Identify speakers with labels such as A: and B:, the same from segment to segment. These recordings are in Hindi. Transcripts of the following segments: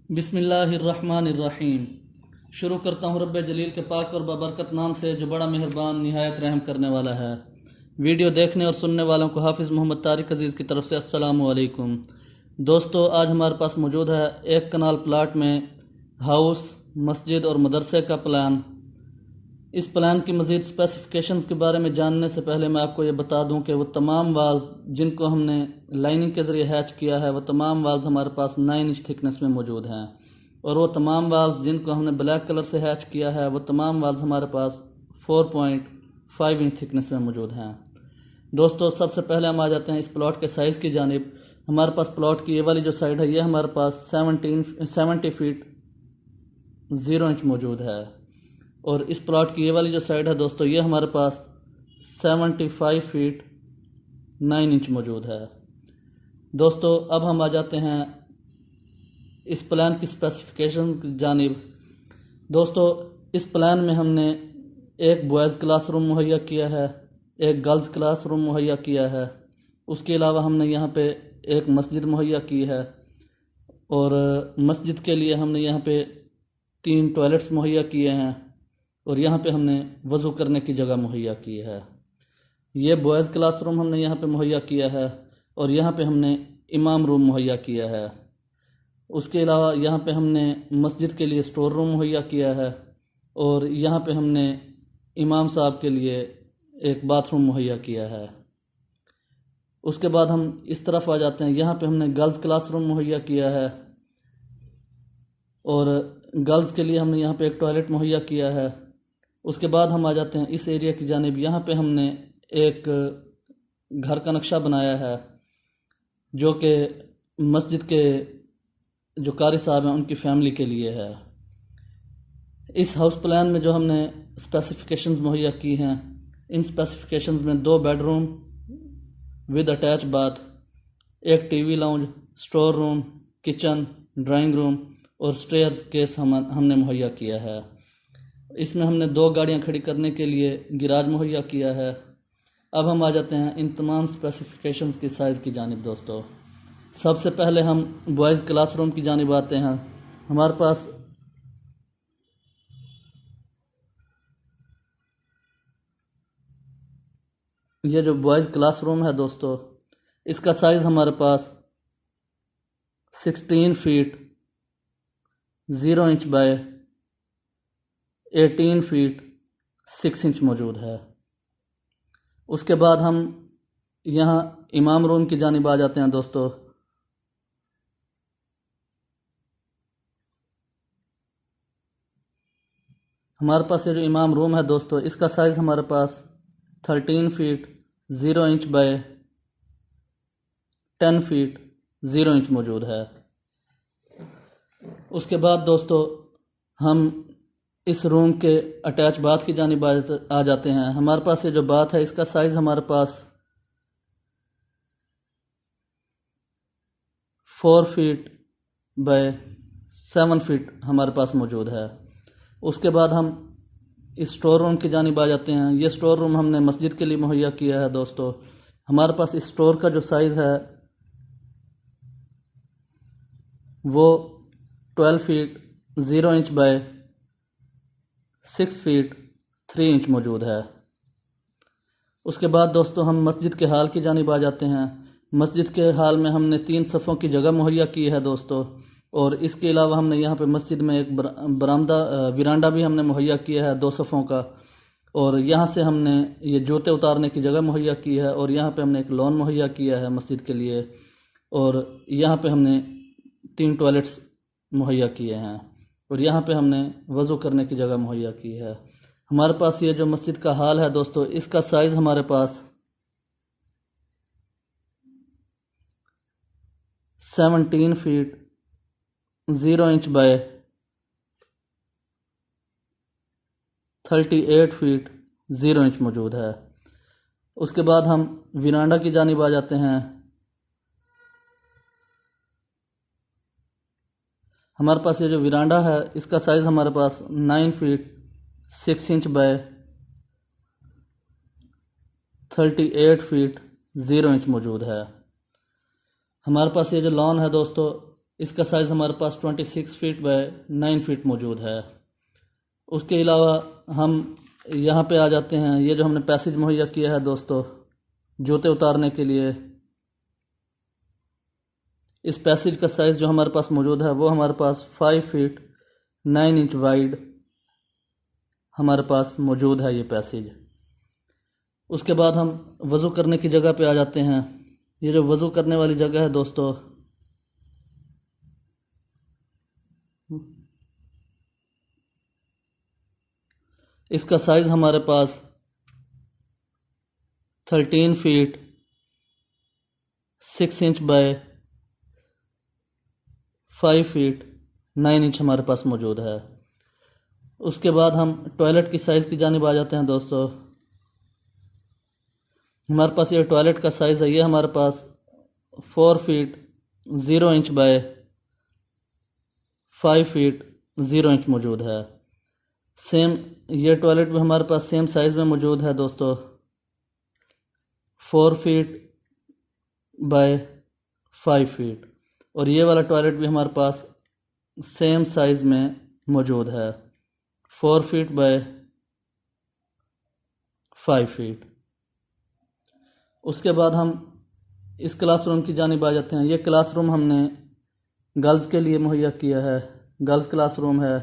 A: बिस्मिल्लाहिर्रहमानिर्रहीम। शुरू करता हूँ रब्बे जलील के पाक और बाबरकत नाम से जो बड़ा मेहरबान निहायत रहम करने वाला है। वीडियो देखने और सुनने वालों को हाफिज़ मोहम्मद तारिक अज़ीज़ की तरफ से अस्सलामु अलैकुम। दोस्तों, आज हमारे पास मौजूद है 1 कनाल प्लाट में हाउस, मस्जिद और मदरसे का प्लान। इस प्लान की मज़ीद स्पेसिफिकेशंस के बारे में जानने से पहले मैं आपको ये बता दूं कि वो तमाम वाल्स जिनको हमने लाइनिंग के ज़रिए हैच किया है, वो तमाम वाल्स हमारे पास 9 इंच थिकनेस में मौजूद हैं। और वो तमाम वाल्स जिनको हमने ब्लैक कलर से हैच किया है, वो तमाम वाल्स हमारे पास 4.5 इंच थिकनेस में मौजूद हैं। दोस्तों, सबसे पहले हम आ जाते हैं इस प्लॉट के साइज़ की जानिब। हमारे पास प्लॉट की ये वाली जो साइड है, ये हमारे पास 70 फीट 0 इंच मौजूद है। और इस प्लॉट की ये वाली जो साइड है दोस्तों, ये हमारे पास 75 फीट 9 इंच मौजूद है। दोस्तों, अब हम आ जाते हैं इस प्लान की स्पेसिफिकेशन की जानिब। दोस्तों, इस प्लान में हमने एक बॉयज़ क्लासरूम मुहैया किया है, एक गर्ल्स क्लासरूम मुहैया किया है। उसके अलावा हमने यहाँ पे एक मस्जिद मुहैया की है और मस्जिद के लिए हमने यहाँ पे 3 टॉयलेट्स मुहैया किए हैं और यहाँ पे हमने वज़ू करने की जगह मुहैया की है। ये बॉयज़ क्लासरूम हमने यहाँ पे मुहैया किया है और यहाँ पे हमने इमाम रूम मुहैया किया है। उसके अलावा यहाँ पे हमने मस्जिद के लिए स्टोर रूम मुहैया किया है और यहाँ पे हमने इमाम साहब के लिए एक बाथरूम मुहैया किया है। उसके बाद हम इस तरफ आ जाते हैं, यहाँ पे हमने गर्ल्स क्लासरूम मुहैया किया है और गर्ल्स के लिए हमने यहाँ पे एक टॉयलेट मुहैया किया है। उसके बाद हम आ जाते हैं इस एरिया की जानिब। यहाँ पे हमने एक घर का नक्शा बनाया है जो कि मस्जिद के जो कारी साहब हैं उनकी फैमिली के लिए है। इस हाउस प्लान में जो हमने स्पेसिफिकेशंस मुहैया की हैं, इन स्पेसिफिकेशंस में 2 बेडरूम विद अटैच बाथ, एक TV lounge, store room, kitchen, drawing room और स्टेयर्स केस हमने मुहैया किया है। इसमें हमने 2 गाड़ियां खड़ी करने के लिए गिराज मुहैया किया है। अब हम आ जाते हैं इन तमाम स्पेसिफिकेशंस की साइज़ की जानिब। दोस्तों, सबसे पहले हम बॉयज़ क्लासरूम की जानिब आते हैं। हमारे पास ये जो बॉयज़ क्लासरूम है दोस्तों, इसका साइज़ हमारे पास 16 feet 0 inch by 18 feet 6 inch मौजूद है। उसके बाद हम यहाँ इमाम रूम की जानिब आ जाते हैं। दोस्तों, हमारे पास ये जो इमाम रूम है दोस्तों, इसका साइज़ हमारे पास 13 feet 0 inch by 10 feet 0 inch मौजूद है। उसके बाद दोस्तों, हम इस रूम के अटैच बाथ की जानिब आ जाते हैं। हमारे पास ये जो बाथ है, इसका साइज़ हमारे पास 4 फीट बाय 7 फीट हमारे पास मौजूद है। उसके बाद हम इस स्टोर रूम की जानिब आ जाते हैं। ये स्टोर रूम हमने मस्जिद के लिए मुहैया किया है। दोस्तों, हमारे पास इस स्टोर का जो साइज़ है वो 12 feet 0 inch by 6 feet 3 inch मौजूद है। उसके बाद दोस्तों, हम मस्जिद के हाल की जानिब आ जाते हैं। मस्जिद के हाल में हमने 3 सफ़ों की जगह मुहैया की है दोस्तों, और इसके अलावा हमने यहाँ पे मस्जिद में एक विरांडा भी हमने मुहैया किया है 2 सफ़ों का। और यहाँ से हमने ये जूते उतारने की जगह मुहैया की है और यहाँ पे हमने एक लॉन मुहैया किया है मस्जिद के लिए। और यहाँ पे हमने 3 टॉयलेट्स मुहैया किए हैं और यहाँ पे हमने वज़ू करने की जगह मुहैया की है। हमारे पास ये जो मस्जिद का हाल है दोस्तों, इसका साइज़ हमारे पास 17 feet 0 inch by 38 feet 0 inch मौजूद है। उसके बाद हम विरांडा की जानिब आ जाते हैं। हमारे पास ये जो विरांडा है, इसका साइज़ हमारे पास 9 feet 6 inch by 38 feet 0 inch मौजूद है। हमारे पास ये जो लॉन है दोस्तों, इसका साइज़ हमारे पास 26 फीट बाय 9 फीट मौजूद है। उसके अलावा हम यहाँ पे आ जाते हैं। ये जो हमने पैसेज मुहैया किया है दोस्तों जूते उतारने के लिए, इस पैसेज का साइज़ जो हमारे पास मौजूद है वो हमारे पास 5 फीट 9 इंच वाइड हमारे पास मौजूद है ये पैसेज। उसके बाद हम वज़ू करने की जगह पे आ जाते हैं। ये जो वज़ू करने वाली जगह है दोस्तों, इसका साइज़ हमारे पास 13 feet 6 inch by 5 feet 9 inch हमारे पास मौजूद है। उसके बाद हम टॉयलेट की साइज़ की जानिब आ जाते हैं दोस्तों। हमारे पास ये टॉयलेट का साइज़ है, ये हमारे पास 4 feet 0 inch by 5 feet 0 inch मौजूद है। सेम ये टॉयलेट भी हमारे पास सेम साइज़ में मौजूद है दोस्तों, 4 फीट बाय 5 फीट। और ये वाला टॉयलेट भी हमारे पास सेम साइज़ में मौजूद है, 4 फीट बाय 5 फीट। उसके बाद हम इस क्लासरूम की जानिब आ जाते हैं। ये क्लासरूम हमने गर्ल्स के लिए मुहैया किया है, गर्ल्स क्लासरूम है।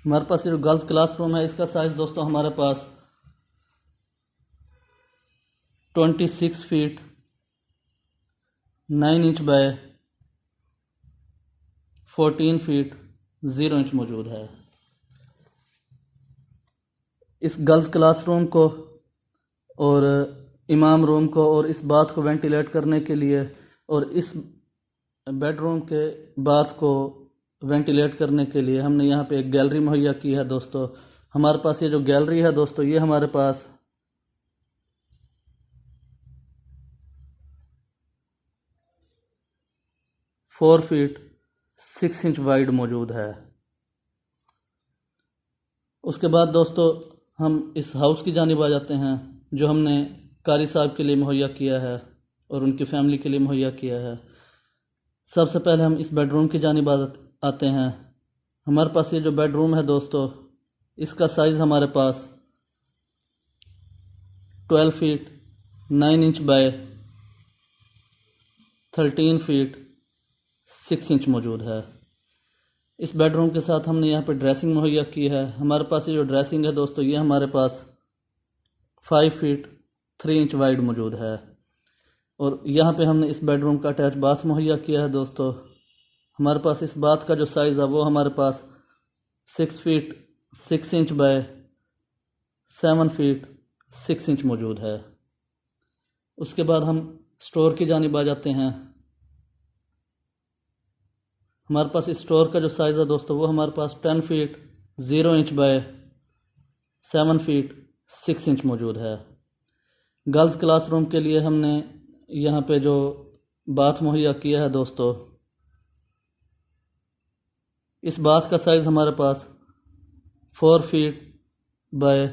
A: हमारे पास ये जो गर्ल्स क्लासरूम है इसका साइज़ दोस्तों हमारे पास 26 feet 9 inch by 14 feet 0 inch मौजूद है। इस गर्ल्स क्लासरूम को और इमाम रूम को और इस बाथ को वेंटिलेट करने के लिए और इस बेडरूम के बाथ को वेंटिलेट करने के लिए हमने यहाँ पे एक गैलरी मुहैया की है दोस्तों। हमारे पास ये जो गैलरी है दोस्तों, ये हमारे पास 4 फीट 6 इंच वाइड मौजूद है। उसके बाद दोस्तों हम इस हाउस की जानिब आ जाते हैं जो हमने कारी साहब के लिए मुहैया किया है और उनकी फैमिली के लिए मुहैया किया है। सबसे पहले हम इस बेडरूम की जानिब आते हैं। हमारे पास ये जो बेडरूम है दोस्तों, इसका साइज़ हमारे पास 12 feet 9 inch by 13 feet 6 inch मौजूद है। इस बेडरूम के साथ हमने यहाँ पे ड्रेसिंग मुहैया की है। हमारे पास ये जो ड्रेसिंग है दोस्तों, ये हमारे पास 5 फीट 3 इंच वाइड मौजूद है। और यहाँ पे हमने इस बेडरूम का अटैच बाथ मुहैया किया है दोस्तों। हमारे पास इस बाथ का जो साइज़ है वो हमारे पास 6 feet 6 inch by 7 feet 6 inch मौजूद है। उसके बाद हम स्टोर की जानिब आ जाते हैं। हमारे पास इस स्टोर का जो साइज़ है दोस्तों, वो हमारे पास 10 feet 0 inch by 7 feet 6 inch मौजूद है। गर्ल्स क्लासरूम के लिए हमने यहाँ पे जो बाथ मुहैया किया है दोस्तों, इस बाथ का साइज़ हमारे पास 4 फीट बाय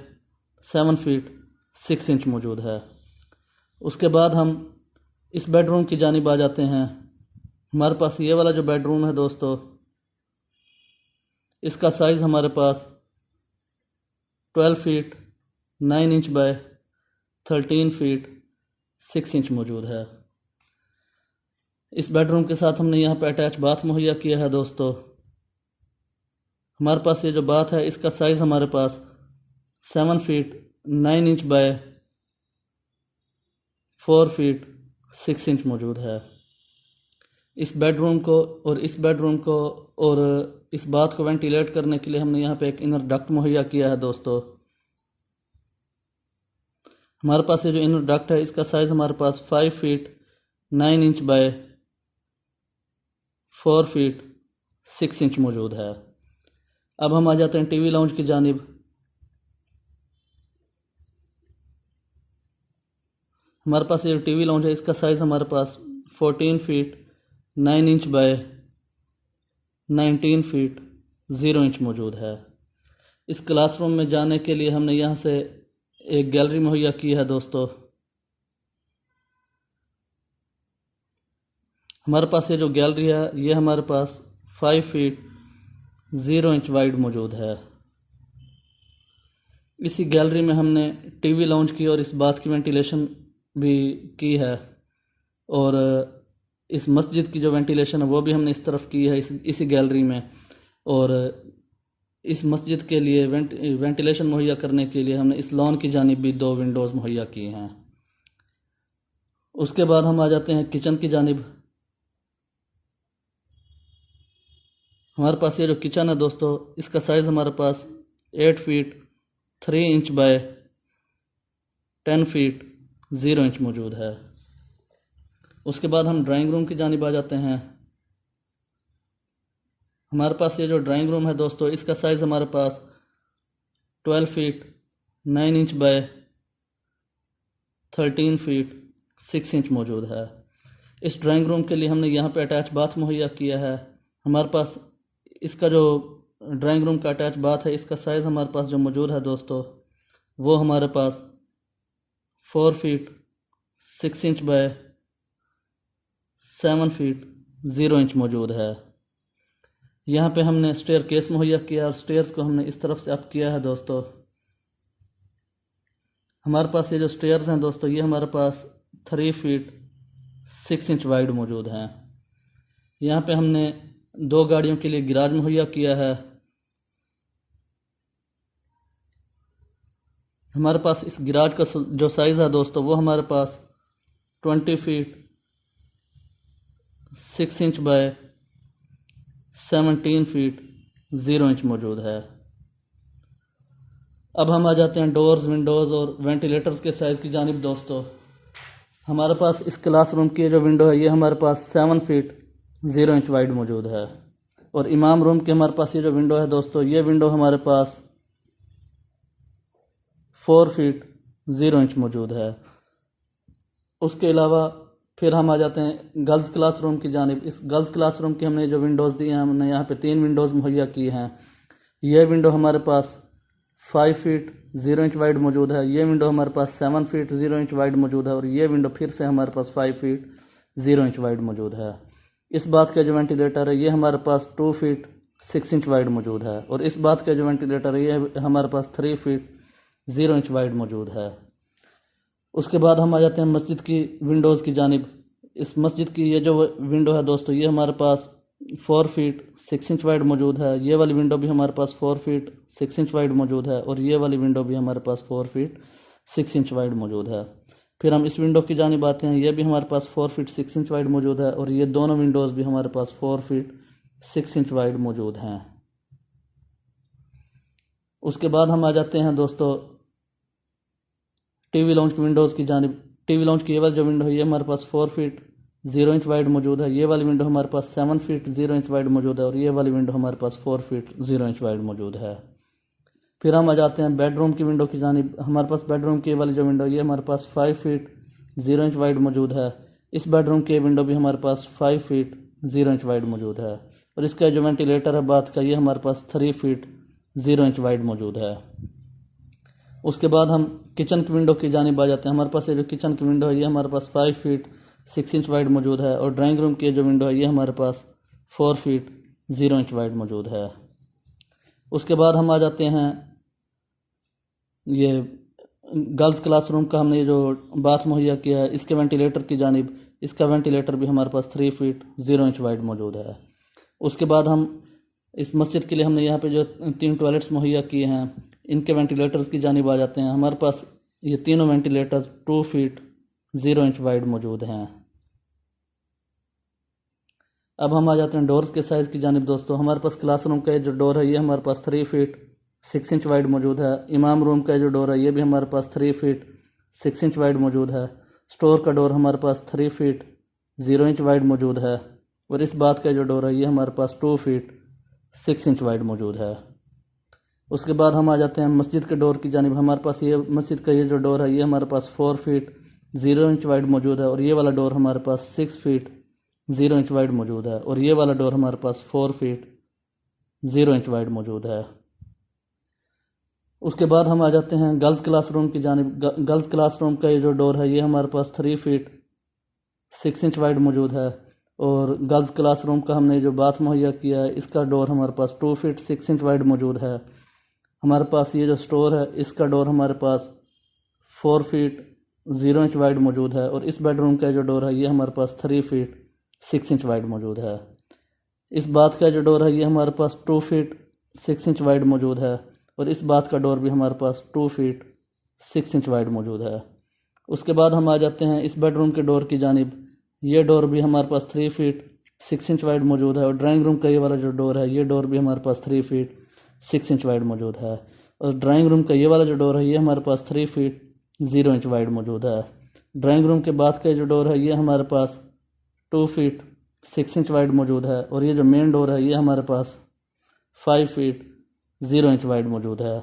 A: 7 फीट 6 इंच मौजूद है। उसके बाद हम इस बेडरूम की जानिब आ जाते हैं। हमारे पास ये वाला जो बेडरूम है दोस्तों, इसका साइज़ हमारे पास 12 feet 9 inch by 13 feet 6 inch मौजूद है। इस बेडरूम के साथ हमने यहाँ पे अटैच बाथ मुहैया किया है दोस्तों। हमारे पास ये जो बाथ है इसका साइज़ हमारे पास 7 feet 9 inch by 4 feet 6 inch मौजूद है। इस बेडरूम को और इस बेडरूम को और इस बाथ को वेंटिलेट करने के लिए हमने यहाँ पे एक इनर डक्ट मुहैया किया है दोस्तों। हमारे पास ये जो इनर डक्ट है इसका साइज़ हमारे पास 5 feet 9 inch by 4 feet 6 inch मौजूद है। अब हम आ जाते हैं टीवी लाउंज की जानिब। हमारे पास ये टीवी लाउंज है, इसका साइज़ हमारे पास 14 feet 9 inch by 19 feet 0 inch मौजूद है। इस क्लासरूम में जाने के लिए हमने यहाँ से एक गैलरी मुहैया की है दोस्तों। हमारे पास ये जो गैलरी है ये हमारे पास 5 फीट 0 इंच वाइड मौजूद है। इसी गैलरी में हमने टीवी लॉन्च की और इस बात की वेंटिलेशन भी की है, और इस मस्जिद की जो वेंटिलेशन है वो भी हमने इस तरफ की है इसी गैलरी में। और इस मस्जिद के लिए वेंटिलेशन मुहैया करने के लिए हमने इस लॉन की जानिब भी 2 विंडोज़ मुहैया की हैं। उसके बाद हम आ जाते हैं किचन की जानिब। हमारे पास ये जो किचन है दोस्तों, इसका साइज़ हमारे पास 8 feet 3 inch by 10 feet 0 inch मौजूद है। उसके बाद हम ड्राइंग रूम की जानिब आ जाते हैं। हमारे पास ये जो ड्राइंग रूम है दोस्तों, इसका साइज़ हमारे पास 12 feet 9 inch by 13 feet 6 inch मौजूद है। इस ड्राइंग रूम के लिए हमने यहाँ पे अटैच बाथ मुहैया किया है। हमारे पास इसका जो ड्राइंग रूम का अटैच बाथ है, इसका साइज़ हमारे पास जो मौजूद है दोस्तों, वो हमारे पास 4 feet 6 inch by 7 feet 0 inch मौजूद है। यहाँ पे हमने स्टेयर केस मुहैया किया और स्टेयर्स को हमने इस तरफ से अप किया है दोस्तों। हमारे पास ये जो स्टेयर्स हैं दोस्तों, ये हमारे पास 3 फीट 6 इंच वाइड मौजूद हैं। यहाँ पे हमने 2 गाड़ियों के लिए गिराज मुहैया किया है। हमारे पास इस गिराज का जो साइज़ है दोस्तों, वो हमारे पास 20 feet 6 inch by 17 feet 0 inch मौजूद है। अब हम आ जाते हैं डोर्स, विंडोज़ और वेंटिलेटर्स के साइज़ की जानिब दोस्तों। हमारे पास इस क्लासरूम की जो विंडो है, ये हमारे पास 7 फीट 0 इंच वाइड मौजूद है। और इमाम रूम की हमारे पास ये जो विंडो है दोस्तों, ये विंडो हमारे पास 4 फीट 0 इंच मौजूद है। उसके अलावा फिर हम आ जाते हैं गर्ल्स क्लासरूम की जानिब। इस गर्ल्स क्लासरूम की हमने जो विंडोज़ दी हैं, हमने यहाँ पे 3 विंडोज़ मुहैया की हैं। ये विंडो हमारे पास 5 फीट 0 इंच वाइड मौजूद है। ये विंडो हमारे पास 7 फीट 0 इंच वाइड मौजूद है। और ये विंडो फिर से हमारे पास 5 फीट 0 इंच वाइड मौजूद है। इस बात का जो वेंटिलेटर है, ये हमारे पास 2 फीट 6 इंच वाइड मौजूद है। और इस बात का जो वेंटिलेटर है, ये हमारे पास 3 फीट 0 इंच वाइड मौजूद है। उसके बाद हम आ जाते हैं मस्जिद की विंडोज़ की जानिब। इस मस्जिद की ये जो विंडो है दोस्तों, ये हमारे पास 4 फीट 6 इंच वाइड मौजूद है। ये वाली विंडो भी हमारे पास 4 फीट 6 इंच वाइड मौजूद है। और ये वाली विंडो भी हमारे पास 4 फीट 6 इंच वाइड मौजूद है। फिर हम इस विंडो की जानिब आते हैं। ये भी हमारे पास 4 फीट 6 इंच वाइड मौजूद है। और ये दोनों विंडोज़ भी हमारे पास 4 फीट 6 इंच वाइड मौजूद हैं। उसके बाद हम आ जाते हैं दोस्तों टीवी लॉन्च की विंडोज़ की जानिब। टीवी लॉन्च की ये वाली जो विंडो है, ये हमारे पास 4 फीट 0 इंच वाइड मौजूद है। ये वाली विंडो हमारे पास 7 फीट 0 इंच वाइड मौजूद है। और ये वाली विंडो हमारे पास 4 फीट 0 इंच वाइड मौजूद है। फिर हम आ जाते हैं बेडरूम की विंडो की जानिब। हमारे पास बेडरूम की ये वाली जो विंडो, ये हमारे पास 5 फीट 0 इंच वाइड मौजूद है। इस बेडरूम की विंडो भी हमारे पास 5 फीट 0 इंच वाइड मौजूद है। और इसका जो वेंटिलेटर है बात का, ये हमारे पास 3 फीट 0 इंच वाइड मौजूद है। उसके बाद हम किचन की विंडो की जानिब आ जाते हैं। हमारे पास ये जो किचन की विंडो है, ये हमारे पास 5 फीट 6 इंच वाइड मौजूद है। और ड्राइंग रूम की जो विंडो है, ये हमारे पास 4 फीट 0 इंच वाइड मौजूद है। उसके बाद हम आ जाते हैं ये गर्ल्स क्लासरूम का हमने ये जो बाथ मुहैया किया है, इसके वेंटिलेटर की जानिब। इसका वेंटिलेटर भी हमारे पास 3 फीट 0 इंच वाइड मौजूद है। उसके बाद हम इस मस्जिद के लिए हमने यहाँ पे जो 3 टॉयलेट्स मुहैया किए हैं, इनके वेंटिलेटर्स की जानिब आ जाते हैं। हमारे पास ये तीनों वेंटिलेटर्स 2 फीट 0 इंच वाइड मौजूद हैं। अब हम आ जाते हैं डोर्स के साइज़ की जानिब दोस्तों। हमारे पास क्लासरूम का जो डोर है, ये हमारे पास 3 फीट 6 इंच वाइड मौजूद है। इमाम रूम का जो डोर है, ये भी हमारे पास 3 फीट 6 इंच वाइड मौजूद है। स्टोर का डोर हमारे पास 3 फीट 0 इंच वाइड मौजूद है। और इस बात का जो डोर है, ये हमारे पास 2 फीट 6 इंच वाइड मौजूद है। उसके बाद हम आ जाते हैं मस्जिद के डोर की जानिब। हमारे पास ये मस्जिद का ये जो डोर है, ये हमारे पास 4 फीट 0 इंच वाइड मौजूद है। और ये वाला डोर हमारे पास 6 फीट 0 इंच वाइड मौजूद है। और ये वाला डोर हमारे पास 4 फीट 0 इंच वाइड मौजूद है। उसके बाद हम आ जाते हैं गर्ल्स क्लासरूम की जानिब। गर्ल्स क्लासरूम का ये जो डोर है ये हमारे पास 3 फीट 6 इंच वाइड मौजूद है। और गर्ल्स क्लासरूम का हमने जो बाथ मुहैया किया है इसका डोर हमारे पास 2 फीट 6 इंच वाइड मौजूद है। हमारे पास ये जो स्टोर है इसका डोर हमारे पास 4 फीट 0 इंच वाइड मौजूद है। और इस बेडरूम का जो डोर है ये हमारे पास 3 फीट 6 इंच वाइड मौजूद है। इस बाथ का जो डोर है ये हमारे पास 2 फीट 6 इंच वाइड मौजूद है। और इस बाथ का डोर भी हमारे पास 2 फीट 6 इंच वाइड मौजूद है। उसके बाद हम आ जाते हैं इस बेडरूम के डोर की जानिब। ये डोर भी हमारे पास 3 फीट 6 इंच वाइड मौजूद है। और ड्राइंग रूम का ये वाला जो डोर है ये डोर भी हमारे पास 3 फीट 6 इंच वाइड मौजूद है। और ड्राइंग रूम का ये वाला जो डोर है ये हमारे पास 3 फीट 0 इंच वाइड मौजूद है। ड्राइंग रूम के बाद का जो डोर है ये हमारे पास 2 फीट 6 इंच वाइड मौजूद है। और ये जो मेन डोर है ये हमारे पास 5 फीट 0 इंच वाइड मौजूद है।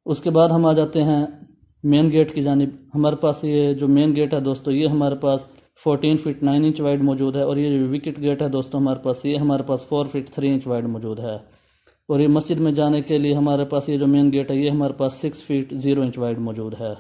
A: उसके बाद हम आ जाते हैं मेन गेट की जानिब। हमारे पास ये जो मेन गेट है दोस्तों ये हमारे पास 14 फीट 9 इंच वाइड मौजूद है। और ये जो विकेट गेट है दोस्तों हमारे पास ये हमारे पास 4 फीट 3 इंच वाइड मौजूद है। और ये मस्जिद में जाने के लिए हमारे पास ये जो मेन गेट है ये हमारे पास 6 फीट 0 इंच वाइड मौजूद है।